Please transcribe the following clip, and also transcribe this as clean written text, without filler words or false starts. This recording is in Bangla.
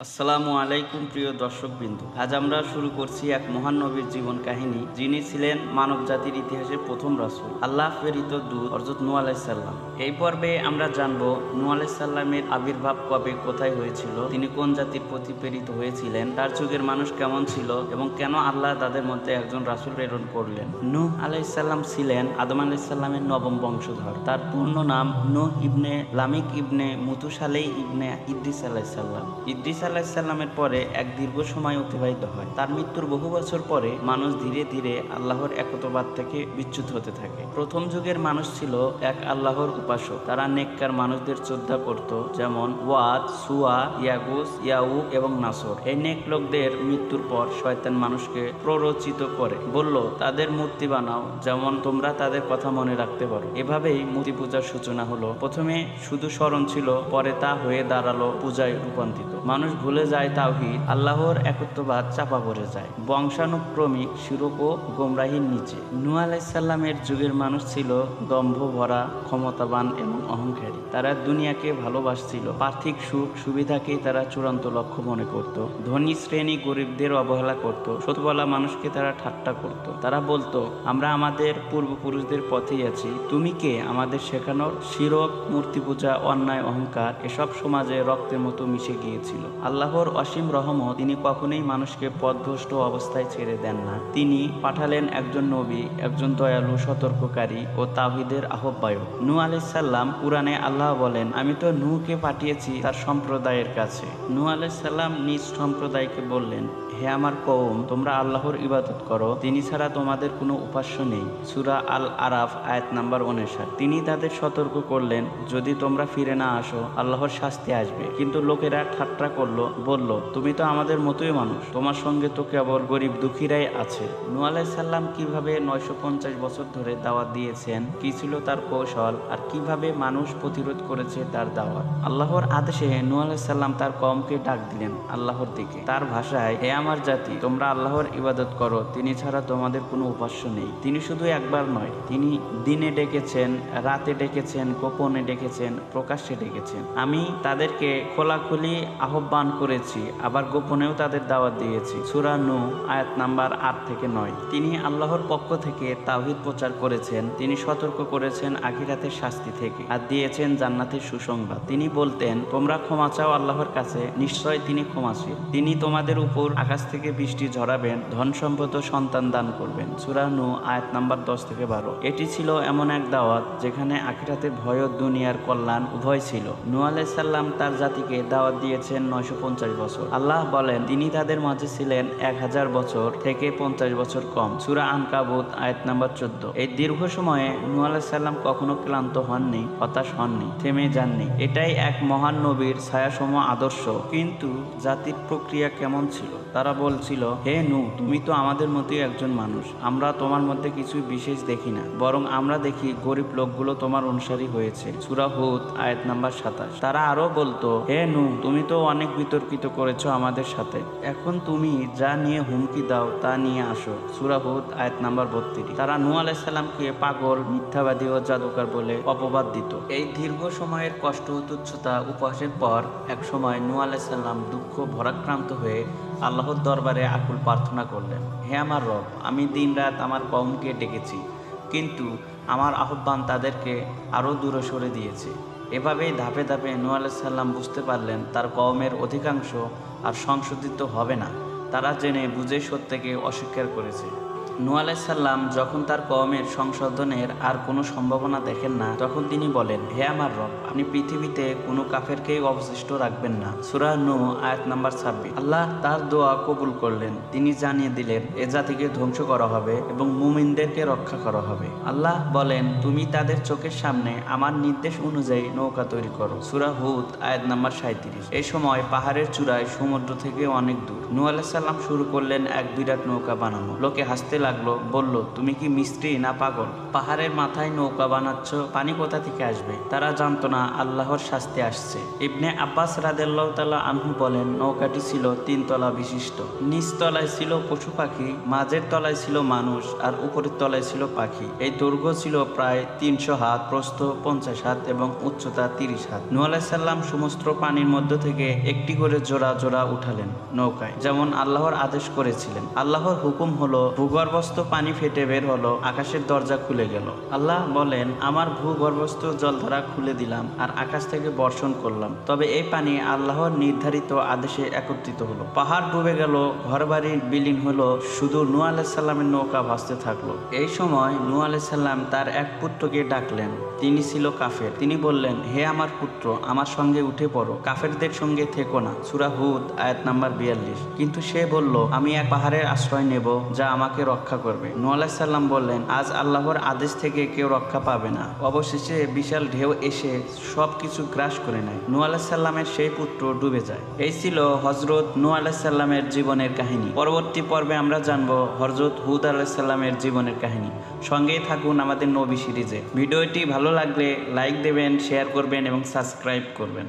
আসসালামু আলাইকুম প্রিয় দর্শকবৃন্দু, আজ আমরা শুরু করছি এক মহান নবীর জীবন কাহিনী, যিনি ছিলেন মানব জাতির ইতিহাসের প্রথম রাসূল, আল্লাহ প্রেরিত দূত হযরত নূহ আলাইহিস সালাম। এই পর্বে আমরা জানব নূহ আলাইহিস সালামের আবির্ভাব কবে, কোথায় হয়েছিল, তিনি কোন জাতির প্রতি প্রেরিত হয়েছিলেন, তার যুগের মানুষ কেমন ছিল এবং কেন আল্লাহ তাদের মধ্যে একজন রাসূল প্রেরণ করলেন। নূহ আলাইহিস সালাম ছিলেন আদম আলাইহিস সালামের নবম বংশধর। তার পূর্ণ নাম নূহ ইবনে লামিক ইবনে মুতুসালেহ ইবনে ইদ্রিস আলাইহিস সালাম। ইদ্রিস আলাইহিসসালামের পরে এক দীর্ঘ সময় অতিবাহিত হয়। তার মৃত্যুর বহু বছর পরে মানুষ ধীরে ধীরে আল্লাহর একত্ববাদ থেকে বিচ্যুত হতে থাকে। প্রথম যুগের মানুষ ছিল এক আল্লাহর উপাসক। তারা নেককার মানুষদের শ্রদ্ধা করত, যেমন ওয়াদ, সুয়া, ইয়াগুস, ইয়াউক এবং নাসর। এই নেক লোকদের মৃত্যুর পর শয়তান মানুষকে প্ররোচিত করে, বলল তাদের মূর্তি বানাও, যেমন তোমরা তাদের কথা মনে রাখতে পারো। এভাবেই মূর্তি পূজার সূচনা হলো। প্রথমে শুধু স্মরণ ছিল, পরে তা হয়ে দাঁড়ালো পূজায় রূপান্তরিত। মানুষ ভুলে যায় তাওহীদ, আল্লাহর একত্ববাদ চাপা পড়ে যায় বংশানুক্রমিক শিরক ও গোমরাহির নিচে। নূহ আলাইহিস সালামের যুগের মানুষ ছিল দম্ভ ভরা, ক্ষমতাবান এবং অহংকারী। তারা দুনিয়াকে ভালোবাসছিল, পার্থিব সুখ সুবিধাকেই তারা চূড়ান্ত লক্ষ্য মনে করত। ধনী শ্রেণী গরিবদের অবহেলা করত, সত্য বলা মানুষকে তারা ঠাট্টা করত। তারা বলতো, আমরা আমাদের পূর্বপুরুষদের পথেই আছি, তুমি কে আমাদের শেখানোর? শিরক, মূর্তি পূজা, অন্যায়, অহংকার এসব সমাজে রক্তের মতো মিশে গিয়েছিল। আল্লাহর অসীম রহমত, তিনি কখনোই মানুষকে পথভ্রষ্ট অবস্থায় ছেড়ে দেন না। তিনি পাঠালেন একজন নবী, একজন দয়ালু, সতর্ককারী ও তাওহীদের আহ্বায়ক। নূহ আলাইহিস সালাম। কুরআনে আল্লাহ বলেন, আমি তো নূহকে পাঠিয়েছি তার সম্প্রদায়ের কাছে। নূহ আলাইহিস সালাম নিজ সম্প্রদায়কে বললেন, হে আমার কওম, তোমরা আল্লাহর ইবাদত করো, তিনি ছাড়া তোমাদের কোনো উপাস্য নেই। সূরা আল আরাফ আয়াত নাম্বার 59। তিনি তাদের সতর্ক করলেন, যদি তোমরা ফিরে না আসো আল্লাহর শাস্তি আসবে। কিন্তু লোকেরা ঠাট্টা করলো, বলল, তুমি তো আমাদের মতোই মানুষ, তোমার সঙ্গে তো কেবল গরিব দুঃখীরাই আছে। নূহ আলাইহিস সালাম কিভাবে 950 বছর ধরে দাওয়াত দিয়েছেন, কি ছিল তার কৌশল, আর কিভাবে মানুষ প্রতিরোধ করেছে তার দাওয়াত। আল্লাহর আদেশে নূহ আলাইহিস সালাম তার কওমকে ডাক দিলেন আল্লাহর দিকে। তার ভাষায়, হে আমার জাতি, তোমরা আল্লাহর ইবাদত করো, তিনি ছাড়া তোমাদের কোনো উপাস্য নেই। তিনি শুধু একবার নয়, তিনি দিনে ডেকেছেন, রাতে ডেকেছেন, গোপনে ডেকেছেন, প্রকাশ্যে ডেকেছেন। আমি তাদেরকে খোলাখুলি আহ্বান করেছি, আবার গোপনেও তাদের দাওয়াত দিয়েছি। সূরা নূহ আয়াত নাম্বার 8 থেকে 9। তিনি আল্লাহর পক্ষ থেকে তাওহীদ প্রচার করেছেন, তিনি সতর্ক করেছেন আখিরাতের শাস্তি থেকে, আর দিয়েছেন জান্নাতের সুসংবাদ। তিনি বলতেন, তোমরা ক্ষমা চাও আল্লাহর কাছে, নিশ্চয় তিনি ক্ষমাশীল। তিনি তোমাদের উপর আকাশ থেকে বৃষ্টি ঝরাবেন, ধন সম্পদ ও সন্তান দান করবেন। সূরা নূহ আয়াত নাম্বার 10 থেকে 12। এটি ছিল এমন এক দাওয়াত যেখানে আখিরাতের ভয় ও দুনিয়ার কল্যাণ উভয় ছিল। নূহ আলাইহিস সালাম তার জাতিকে দাওয়াত দিয়েছেন 950 বছর। আল্লাহ বলেন, তিনি তাদের মাঝে ছিলেন 1000 বছর থেকে 50 বছর কম। সূরা আনকাবুত আয়াত নাম্বার 14। এই দীর্ঘ সময়ে নূহ আলাইহিস সালাম কখনো ক্লান্ত হননি, হতাশ হননি, থেমে যাননি। এটাই এক মহান নবীর ছায়াসম আদর্শ। কিন্তু জাতির প্রক্রিয়া কেমন ছিল? তারা বলছিল, হে নূহ, তুমি তো আমাদের মতোই একজন মানুষ, আমরা তোমার মধ্যে কিছু বিশেষ দেখি না, বরং আমরা দেখি গরিব লোকগুলো তোমার অনুসারী হয়েছে। সূরা হুদ আয়াত নাম্বার 27। তারা আরো বলতো, হে নূহ, তুমি তো অনেক বিতর্কিত করেছো আমাদের সাথে, এখন তুমি যা নিয়ে হুমকি দাও তা নিয়ে আসো। সূরা হুদ আয়াত নাম্বার 32। তারা নূহ আলাইহিস সালামকে পাগল, মিথ্যাবাদী ও জাদুকর বলে অপবাদ দিত। এই দীর্ঘ সময়ের কষ্ট, তুচ্ছতা, উপহাসের পর এক সময় নূহ আলাইহিস সালাম দুঃখ ভরাক্রান্ত হয়ে আল্লাহর দরবারে আকুল প্রার্থনা করলেন, হে আমার রব, আমি দিনরাত আমার কওমকে ডেকেছি, কিন্তু আমার আহ্বান তাদেরকে আরও দূরে সরে দিয়েছে। এভাবেই ধাপে ধাপে নূহ আলাইহিস সালাম বুঝতে পারলেন তার কওমের অধিকাংশ আর সংশোধিত হবে না। তারা জেনে বুঝে সত্যকে অস্বীকার করেছে। নূহ আলাইহিস সালাম যখন তার কওমের সংশোধনের আর কোনো সম্ভাবনা দেখেন না, তখন তিনি বলেন, হে আমার রব, আপনি পৃথিবীতে কোনো কাফেরকেই অবশিষ্ট রাখবেন না। সূরা নূহ আয়াত নাম্বার 26। আল্লাহ তার দোয়া কবুল করলেন। তিনি জানিয়ে দিলেন, এ জাতিকে ধ্বংস করা হবে এবং মুমিনদেরকে রক্ষা করা হবে। আল্লাহ বলেন, তুমি তাদের চোখের সামনে আমার নির্দেশ অনুযায়ী নৌকা তৈরি করো। সূরা হুদ আয়াত নাম্বার 37। এই সময় পাহাড়ের চূড়ায় সমুদ্র থেকে অনেক দূর নূহ আলাইহিস সালাম শুরু করলেন এক বিরাট নৌকা বানানো। লোকে হাসতে লাগলো, বলল, তুমি কি মিস্ত্রি না পাগল? পাহাড়ের মাথায় নৌকা বানাচ্ছ, পানি কোথা থেকে আসবে? তারা জানতো না আল্লাহর শাস্তি আসছে। ইবনে আব্বাস রাদিয়াল্লাহু তাআলা আনহু বলেন, নৌকাটি ছিল 3 তলা বিশিষ্ট। নিচ তলায় ছিল পশু পাখি, মাঝের তলায় ছিল মানুষ, আর উপরের তলায় ছিল পাখি। এই দৈর্ঘ্য ছিল প্রায় 300 হাত, প্রস্থ 50 হাত এবং উচ্চতা 30 হাত। নূহ আলাইহিস সালাম সমস্ত পানির মধ্য থেকে একটি করে জোড়া জোড়া উঠালেন নৌকায়, যেমন আল্লাহর আদেশ করেছিলেন। আল্লাহর হুকুম হলো, ভূগর্ভস্থ পানি ফেটে বের হলো, আকাশের দরজা খুলে গেল। আল্লাহ বলেন, আমার ভূগর্ভস্থ জলধারা খুলে দিলাম আর আকাশ থেকে বর্ষণ করলাম। তবে এই পানি আল্লাহর নির্ধারিত আদেশে একত্রিত হলো। পাহাড় ডুবে গেল, ঘরবাড়ি বিলীন হলো, শুধু নূহ আলাইহিস সালামের নৌকা ভাসতে থাকলো। এই সময় নূহ আলাইহিস সালাম তার এক পুত্রকে ডাকলেন। তিনি ছিল কাফের। তিনি বললেন, হে আমার পুত্র, আমার সঙ্গে উঠে পড়ো, কাফেরদের সঙ্গে থেকো না। সূরা হুদ আয়াত নাম্বার 42। কিন্তু সে বলল, আমি এক পাহাড়ের আশ্রয় নেব যা আমাকে রক্ষা করবে। নূহ আলাইহিস সালাম বললেন, আজ আল্লাহর আদেশ থেকে কেউ রক্ষা পাবে না। অবশেষে বিশাল ঢেউ এসে সবকিছু গ্রাস করে নেয়। নূহ আলাইহিস সালামের সেই পুত্র ডুবে যায়। এই ছিল হযরত নূহ আলাইহিস সালামের জীবনের কাহিনী। পরবর্তী পর্বে আমরা জানবো হযরত হুদ আলাইহিস সালামের জীবনের কাহিনী। সঙ্গেই থাকুন আমাদের নবী সিরিজে। ভিডিওটি ভালো লাগলে লাইক দেবেন, শেয়ার করবেন এবং সাবস্ক্রাইব করবেন।